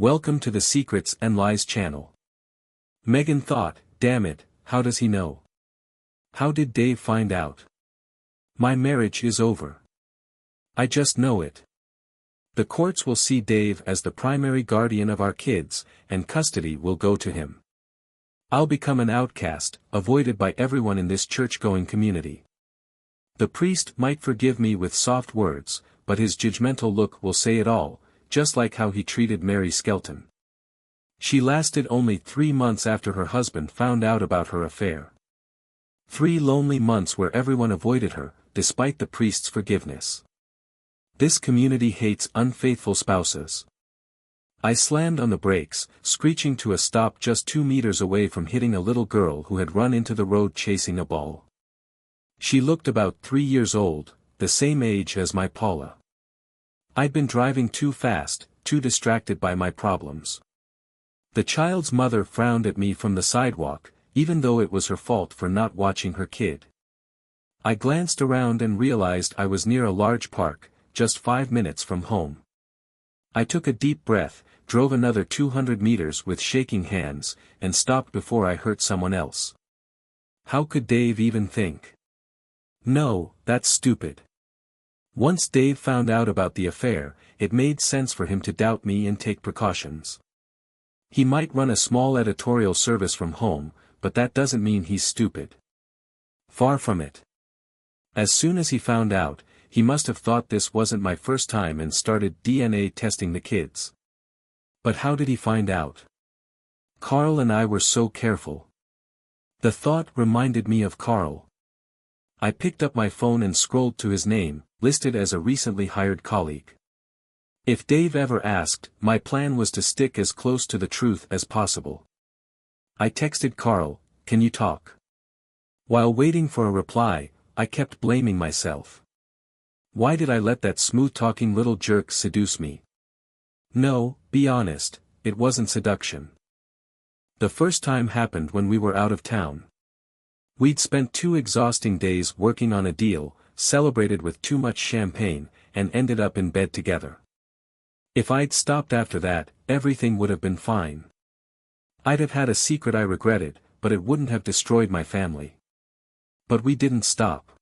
Welcome to the Secrets and Lies channel. Megan thought, damn it, how does he know? How did Dave find out? My marriage is over. I just know it. The courts will see Dave as the primary guardian of our kids, and custody will go to him. I'll become an outcast, avoided by everyone in this church-going community. The priest might forgive me with soft words, but his judgmental look will say it all, just like how he treated Mary Skelton. She lasted only 3 months after her husband found out about her affair. 3 lonely months where everyone avoided her, despite the priest's forgiveness. This community hates unfaithful spouses. I slammed on the brakes, screeching to a stop just 2 meters away from hitting a little girl who had run into the road chasing a ball. She looked about 3 years old, the same age as my Paula. I'd been driving too fast, too distracted by my problems. The child's mother frowned at me from the sidewalk, even though it was her fault for not watching her kid. I glanced around and realized I was near a large park, just 5 minutes from home. I took a deep breath, drove another 200 meters with shaking hands, and stopped before I hurt someone else. How could Dave even think? No, that's stupid. Once Dave found out about the affair, it made sense for him to doubt me and take precautions. He might run a small editorial service from home, but that doesn't mean he's stupid. Far from it. As soon as he found out, he must have thought this wasn't my first time and started DNA testing the kids. But how did he find out? Carl and I were so careful. The thought reminded me of Carl. I picked up my phone and scrolled to his name, listed as a recently hired colleague. If Dave ever asked, my plan was to stick as close to the truth as possible. I texted Carl, "Can you talk?" While waiting for a reply, I kept blaming myself. Why did I let that smooth-talking little jerk seduce me? No, be honest, it wasn't seduction. The first time happened when we were out of town. We'd spent 2 exhausting days working on a deal, celebrated with too much champagne, and ended up in bed together. If I'd stopped after that, everything would have been fine. I'd have had a secret I regretted, but it wouldn't have destroyed my family. But we didn't stop.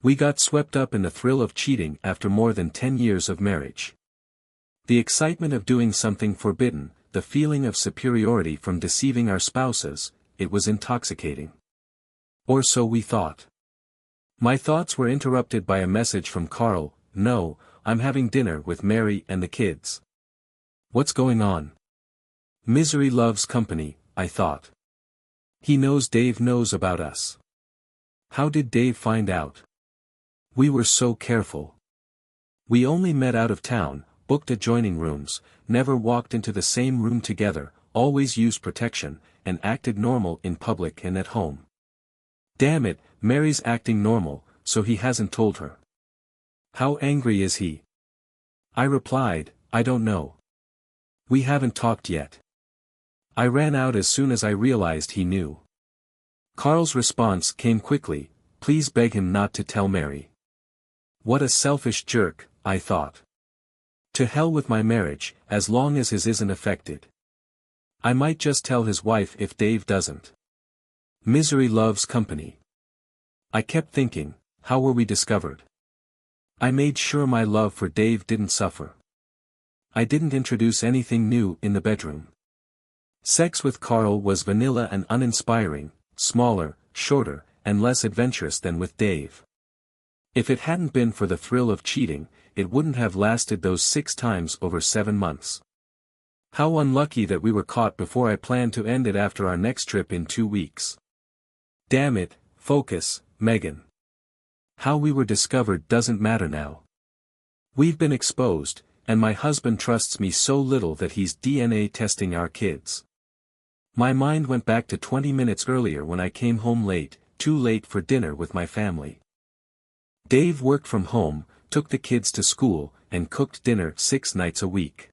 We got swept up in the thrill of cheating after more than 10 years of marriage. The excitement of doing something forbidden, the feeling of superiority from deceiving our spouses, it was intoxicating. Or so we thought. My thoughts were interrupted by a message from Carl. "No, I'm having dinner with Mary and the kids." What's going on? Misery loves company, I thought. He knows Dave knows about us. How did Dave find out? We were so careful. We only met out of town, booked adjoining rooms, never walked into the same room together, always used protection, and acted normal in public and at home. Damn it, Mary's acting normal, so he hasn't told her. How angry is he? I replied, I don't know. We haven't talked yet. I ran out as soon as I realized he knew. Carl's response came quickly, please beg him not to tell Mary. What a selfish jerk, I thought. To hell with my marriage, as long as his isn't affected. I might just tell his wife if Dave doesn't. Misery loves company. I kept thinking, how were we discovered? I made sure my love for Dave didn't suffer. I didn't introduce anything new in the bedroom. Sex with Carl was vanilla and uninspiring, smaller, shorter, and less adventurous than with Dave. If it hadn't been for the thrill of cheating, it wouldn't have lasted those 6 times over 7 months. How unlucky that we were caught before I planned to end it after our next trip in 2 weeks. Damn it, focus, Megan. How we were discovered doesn't matter now. We've been exposed, and my husband trusts me so little that he's DNA testing our kids. My mind went back to 20 minutes earlier when I came home late, too late for dinner with my family. Dave worked from home, took the kids to school, and cooked dinner 6 nights a week.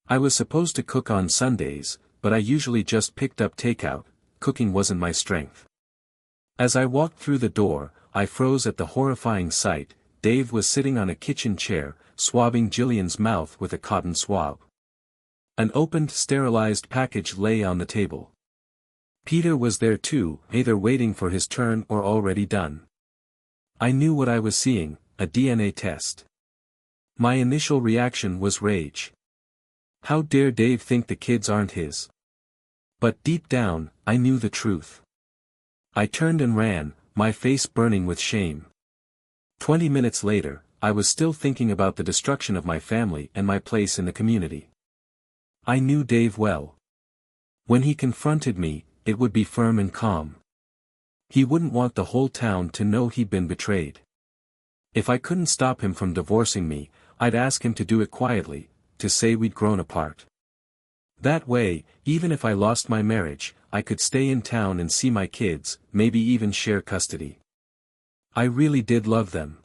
I was supposed to cook on Sundays, but I usually just picked up takeout. Cooking wasn't my strength. As I walked through the door, I froze at the horrifying sight. Dave was sitting on a kitchen chair, swabbing Jillian's mouth with a cotton swab. An opened sterilized package lay on the table. Peter was there too, either waiting for his turn or already done. I knew what I was seeing, a DNA test. My initial reaction was rage. How dare Dave think the kids aren't his? But deep down, I knew the truth. I turned and ran, my face burning with shame. 20 minutes later, I was still thinking about the destruction of my family and my place in the community. I knew Dave well. When he confronted me, it would be firm and calm. He wouldn't want the whole town to know he'd been betrayed. If I couldn't stop him from divorcing me, I'd ask him to do it quietly, to say we'd grown apart. That way, even if I lost my marriage, I could stay in town and see my kids, maybe even share custody. I really did love them.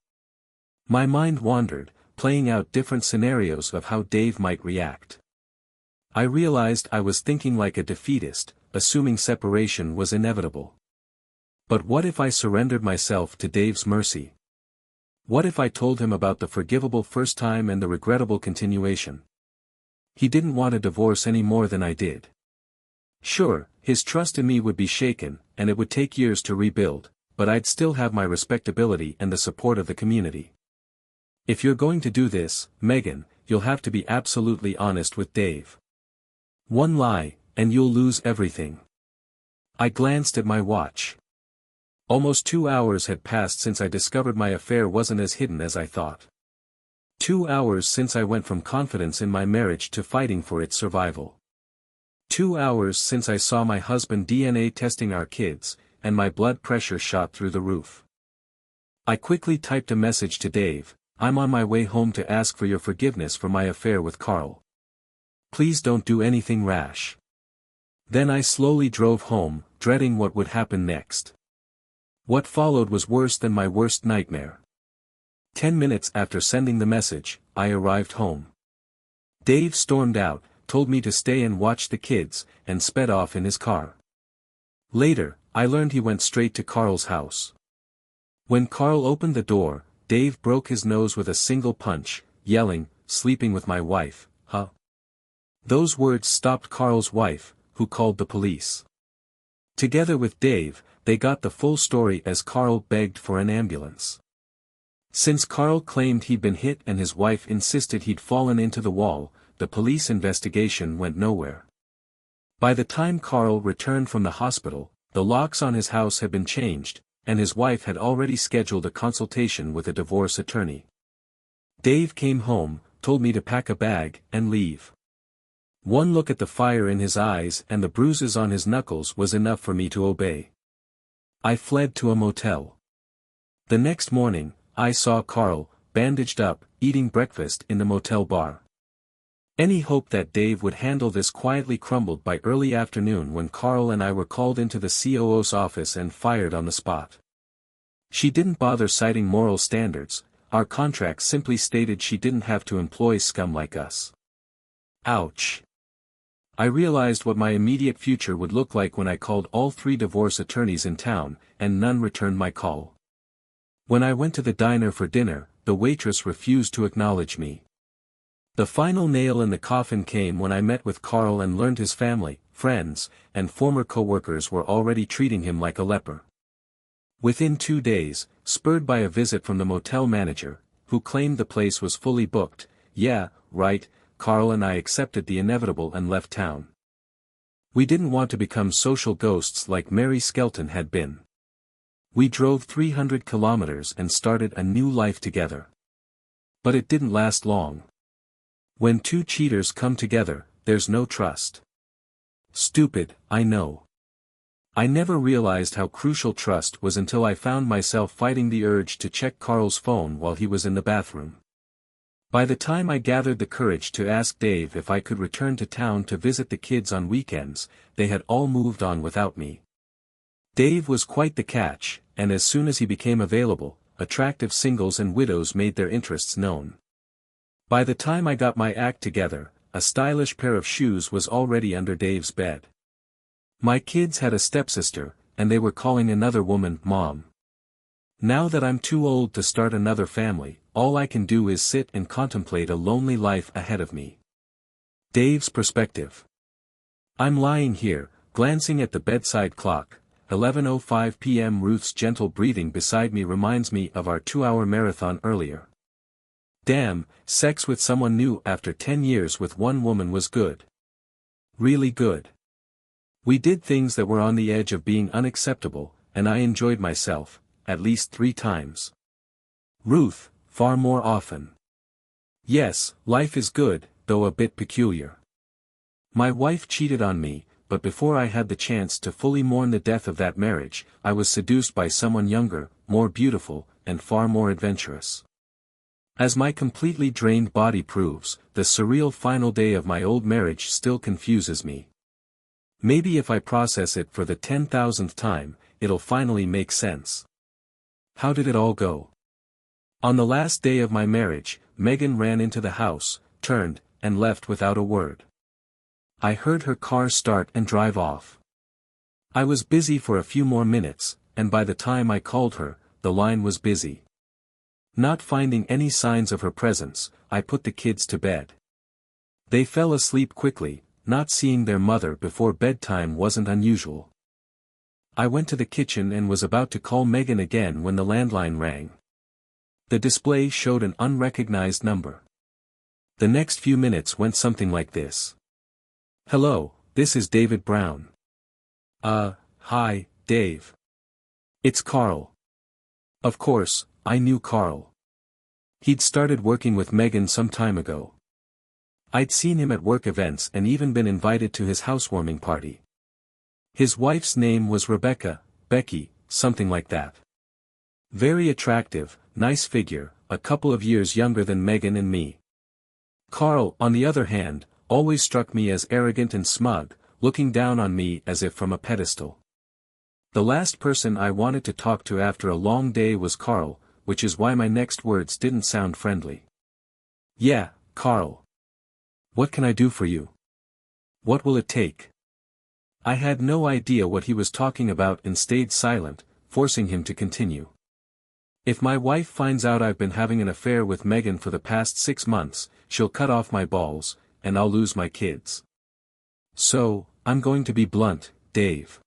My mind wandered, playing out different scenarios of how Dave might react. I realized I was thinking like a defeatist, assuming separation was inevitable. But what if I surrendered myself to Dave's mercy? What if I told him about the forgivable first time and the regrettable continuation? He didn't want a divorce any more than I did. Sure, his trust in me would be shaken, and it would take years to rebuild, but I'd still have my respectability and the support of the community. If you're going to do this, Megan, you'll have to be absolutely honest with Dave. One lie, and you'll lose everything. I glanced at my watch. Almost 2 hours had passed since I discovered my affair wasn't as hidden as I thought. 2 hours since I went from confidence in my marriage to fighting for its survival. 2 hours since I saw my husband DNA testing our kids, and my blood pressure shot through the roof. I quickly typed a message to Dave, "I'm on my way home to ask for your forgiveness for my affair with Carl. Please don't do anything rash." Then I slowly drove home, dreading what would happen next. What followed was worse than my worst nightmare. 10 minutes after sending the message, I arrived home. Dave stormed out, told me to stay and watch the kids, and sped off in his car. Later, I learned he went straight to Carl's house. When Carl opened the door, Dave broke his nose with a single punch, yelling, "Sleeping with my wife, huh?" Those words stopped Carl's wife, who called the police. Together with Dave, they got the full story as Carl begged for an ambulance. Since Carl claimed he'd been hit and his wife insisted he'd fallen into the wall, the police investigation went nowhere. By the time Carl returned from the hospital, the locks on his house had been changed, and his wife had already scheduled a consultation with a divorce attorney. Dave came home, told me to pack a bag, and leave. One look at the fire in his eyes and the bruises on his knuckles was enough for me to obey. I fled to a motel. The next morning, I saw Carl, bandaged up, eating breakfast in the motel bar. Any hope that Dave would handle this quietly crumbled by early afternoon when Carl and I were called into the COO's office and fired on the spot. She didn't bother citing moral standards, our contract simply stated she didn't have to employ scum like us. Ouch. I realized what my immediate future would look like when I called all 3 divorce attorneys in town, and none returned my call. When I went to the diner for dinner, the waitress refused to acknowledge me. The final nail in the coffin came when I met with Carl and learned his family, friends, and former co-workers were already treating him like a leper. Within 2 days, spurred by a visit from the motel manager, who claimed the place was fully booked, yeah, right, Carl and I accepted the inevitable and left town. We didn't want to become social ghosts like Mary Skelton had been. We drove 300 kilometers and started a new life together. But it didn't last long. When 2 cheaters come together, there's no trust. Stupid, I know. I never realized how crucial trust was until I found myself fighting the urge to check Carl's phone while he was in the bathroom. By the time I gathered the courage to ask Dave if I could return to town to visit the kids on weekends, they had all moved on without me. Dave was quite the catch, and as soon as he became available, attractive singles and widows made their interests known. By the time I got my act together, a stylish pair of shoes was already under Dave's bed. My kids had a stepsister, and they were calling another woman Mom. Now that I'm too old to start another family, all I can do is sit and contemplate a lonely life ahead of me. Dave's perspective. I'm lying here, glancing at the bedside clock. 11:05 p.m. Ruth's gentle breathing beside me reminds me of our 2-hour marathon earlier. Damn, sex with someone new after 10 years with one woman was good. Really good. We did things that were on the edge of being unacceptable, and I enjoyed myself, at least 3 times. Ruth, far more often. Yes, life is good, though a bit peculiar. My wife cheated on me, but before I had the chance to fully mourn the death of that marriage, I was seduced by someone younger, more beautiful, and far more adventurous. As my completely drained body proves, the surreal final day of my old marriage still confuses me. Maybe if I process it for the 10,000th time, it'll finally make sense. How did it all go? On the last day of my marriage, Megan ran into the house, turned, and left without a word. I heard her car start and drive off. I was busy for a few more minutes, and by the time I called her, the line was busy. Not finding any signs of her presence, I put the kids to bed. They fell asleep quickly. Not seeing their mother before bedtime wasn't unusual. I went to the kitchen and was about to call Megan again when the landline rang. The display showed an unrecognized number. The next few minutes went something like this. Hello, this is David Brown. Hi, Dave. It's Carl. Of course, I knew Carl. He'd started working with Megan some time ago. I'd seen him at work events and even been invited to his housewarming party. His wife's name was Rebecca, Becky, something like that. Very attractive, nice figure, a couple of years younger than Megan and me. Carl, on the other hand, always struck me as arrogant and smug, looking down on me as if from a pedestal. The last person I wanted to talk to after a long day was Carl, which is why my next words didn't sound friendly. Yeah, Carl. What can I do for you? What will it take? I had no idea what he was talking about and stayed silent, forcing him to continue. If my wife finds out I've been having an affair with Megan for the past 6 months, she'll cut off my balls, and I'll lose my kids. So, I'm going to be blunt, Dave.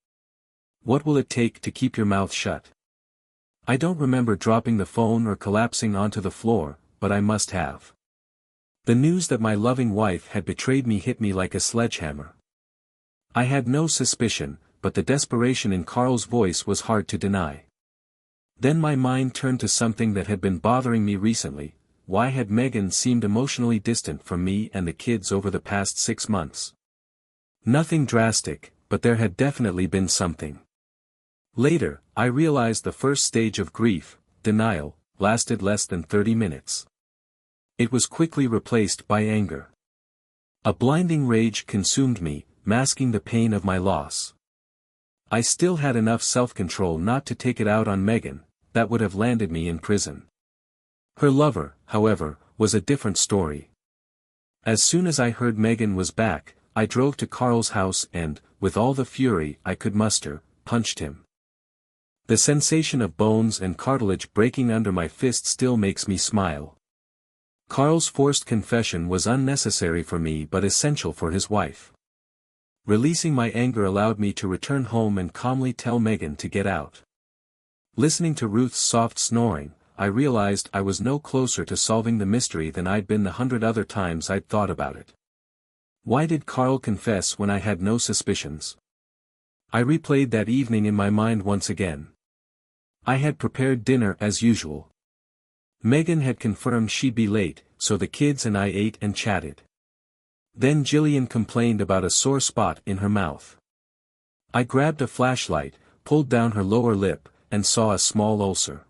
What will it take to keep your mouth shut? I don't remember dropping the phone or collapsing onto the floor, but I must have. The news that my loving wife had betrayed me hit me like a sledgehammer. I had no suspicion, but the desperation in Carl's voice was hard to deny. Then my mind turned to something that had been bothering me recently. Why had Megan seemed emotionally distant from me and the kids over the past 6 months? Nothing drastic, but there had definitely been something. Later, I realized the first stage of grief, denial, lasted less than 30 minutes. It was quickly replaced by anger. A blinding rage consumed me, masking the pain of my loss. I still had enough self-control not to take it out on Megan, that would have landed me in prison. Her lover, however, was a different story. As soon as I heard Megan was back, I drove to Carl's house and, with all the fury I could muster, punched him. The sensation of bones and cartilage breaking under my fist still makes me smile. Carl's forced confession was unnecessary for me but essential for his wife. Releasing my anger allowed me to return home and calmly tell Megan to get out. Listening to Ruth's soft snoring, I realized I was no closer to solving the mystery than I'd been the 100 other times I'd thought about it. Why did Carl confess when I had no suspicions? I replayed that evening in my mind once again. I had prepared dinner as usual. Megan had confirmed she'd be late, so the kids and I ate and chatted. Then Jillian complained about a sore spot in her mouth. I grabbed a flashlight, pulled down her lower lip, and saw a small ulcer.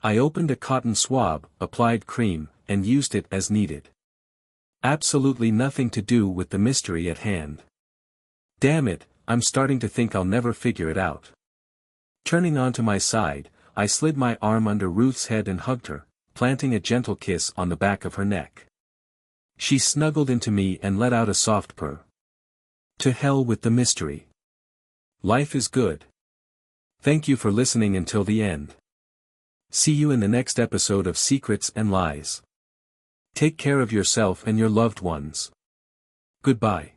I opened a cotton swab, applied cream, and used it as needed. Absolutely nothing to do with the mystery at hand. Damn it, I'm starting to think I'll never figure it out. Turning onto my side, I slid my arm under Ruth's head and hugged her, planting a gentle kiss on the back of her neck. She snuggled into me and let out a soft purr. To hell with the mystery. Life is good. Thank you for listening until the end. See you in the next episode of Secrets and Lies. Take care of yourself and your loved ones. Goodbye.